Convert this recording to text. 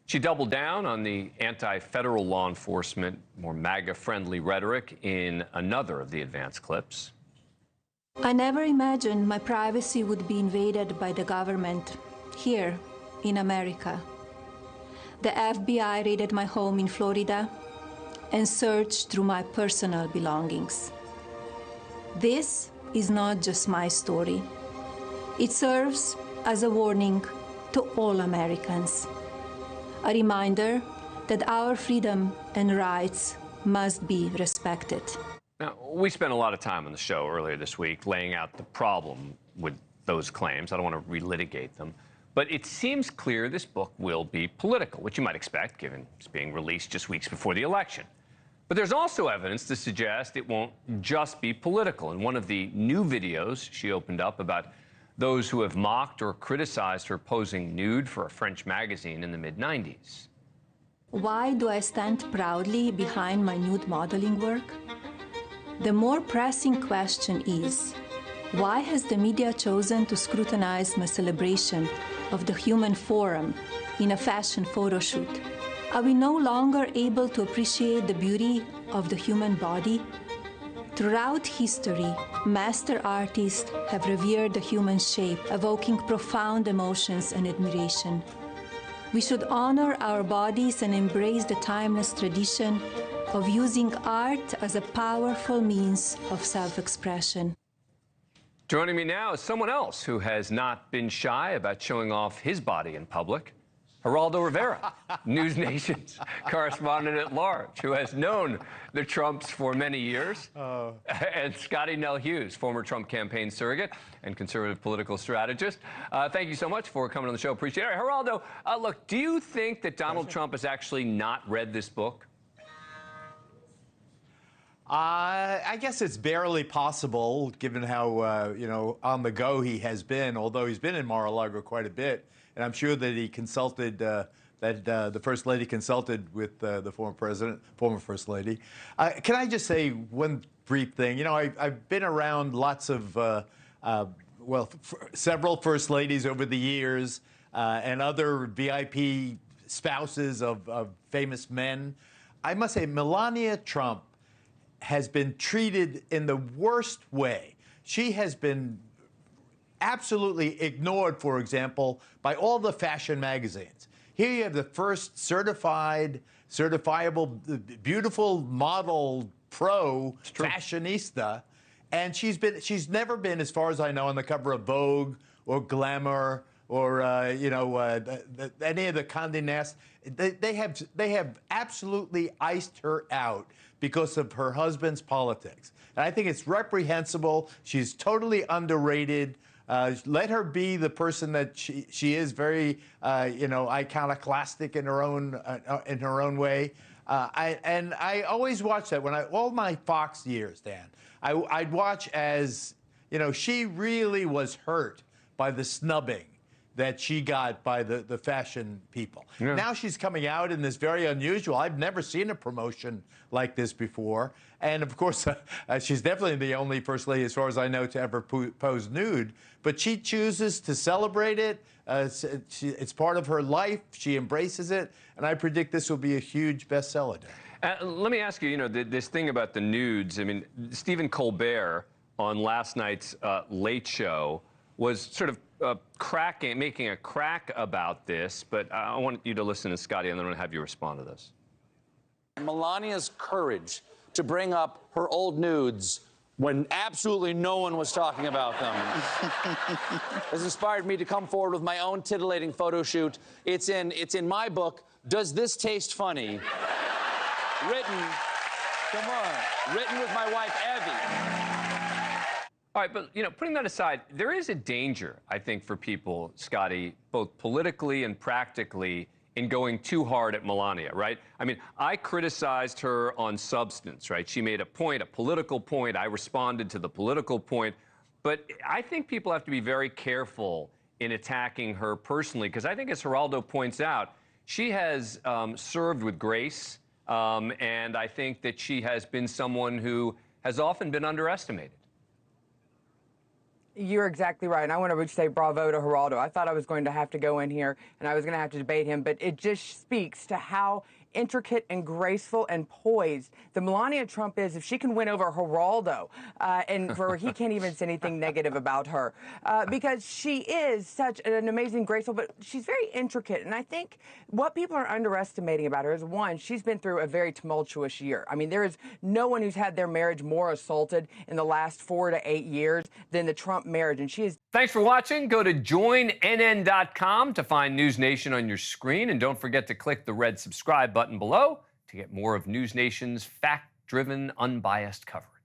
She doubled down on the anti-federal law enforcement, more MAGA-friendly rhetoric in another of the advance clips. I never imagined my privacy would be invaded by the government here in America. The FBI raided my home in Florida and searched through my personal belongings. This is not just my story. It serves as a warning to all Americans. A reminder that our freedom and rights must be respected. Now, we spent a lot of time on the show earlier this week laying out the problem with those claims. I don't want to relitigate them. But it seems clear this book will be political, which you might expect, given it's being released just weeks before the election. But there's also evidence to suggest it won't just be political. In one of the new videos she opened up about those who have mocked or criticized her posing nude for a French magazine in the mid-90s. Why do I stand proudly behind my nude modeling work? The more pressing question is, why has the media chosen to scrutinize my celebration of the human form in a fashion photo shoot? Are we no longer able to appreciate the beauty of the human body? Throughout history, master artists have revered the human shape, evoking profound emotions and admiration. We should honor our bodies and embrace the timeless tradition of using art as a powerful means of self-expression. Joining me now is someone else who has not been shy about showing off his body in public. Geraldo Rivera, NewsNation's correspondent at large, who has known the Trumps for many years, and Scottie Nell Hughes, former Trump campaign surrogate and conservative political strategist. Thank you so much for coming on the show. Appreciate it. All right, Geraldo, look, do you think that Donald Trump has actually not read this book? I guess it's barely possible, given how, on the go he has been, although he's been in Mar-a-Lago quite a bit. And I'm sure that he consulted, the First Lady consulted with the former First Lady. Can I just say one brief thing? You know, I've been around lots of, several First Ladies over the years and other VIP spouses of famous men. I must say, Melania Trump has been treated in the worst way. She has been absolutely ignored, for example, by all the fashion magazines. Here you have the first certifiable, beautiful model fashionista, and she's never been, as far as I know, on the cover of Vogue or Glamour or any of the Condé Nast. They have absolutely iced her out because of her husband's politics. And I think it's reprehensible. She's totally underrated. Let her be the person that she is, very iconoclastic in her own way. I always watch that when all my Fox years, Dan. I'd watch as she really was hurt by the snubbing that she got by the fashion people. Yeah. Now she's coming out in this very unusual, I've never seen a promotion like this before. And of course, she's definitely the only First Lady, as far as I know, to ever pose nude. But she chooses to celebrate it. It's part of her life. She embraces it. And I predict this will be a huge bestseller. Let me ask you, this thing about the nudes. I mean, Stephen Colbert on last night's Late Show was sort of making a crack about this, but I want you to listen to Scottie, and then I'm going to have you respond to this. Melania's courage to bring up her old nudes when absolutely no one was talking about them has inspired me to come forward with my own titillating photo shoot. It's in my book, Does This Taste Funny? Written with my wife, Evie. All right, but, putting that aside, there is a danger, I think, for people, Scottie, both politically and practically, in going too hard at Melania, right? I mean, I criticized her on substance, right? She made a point, a political point. I responded to the political point. But I think people have to be very careful in attacking her personally, because I think, as Geraldo points out, she has served with grace, and I think that she has been someone who has often been underestimated. You're exactly right. And I want to say bravo to Geraldo. I thought I was going to have to go in here and I was going to have to debate him, but it just speaks to how intricate and graceful and poised the Melania Trump is. If she can win over Geraldo, he can't even say anything negative about her, because she is such an amazing, graceful, but she's very intricate. And I think what people are underestimating about her is, one, she's been through a very tumultuous year. I mean, there is no one who's had their marriage more assaulted in the last 4 to 8 years than the Trump marriage. And she is. Thanks for watching. Go to joinnn.com to find NewsNation on your screen. And don't forget to click the red subscribe button below to get more of NewsNation's fact-driven, unbiased coverage.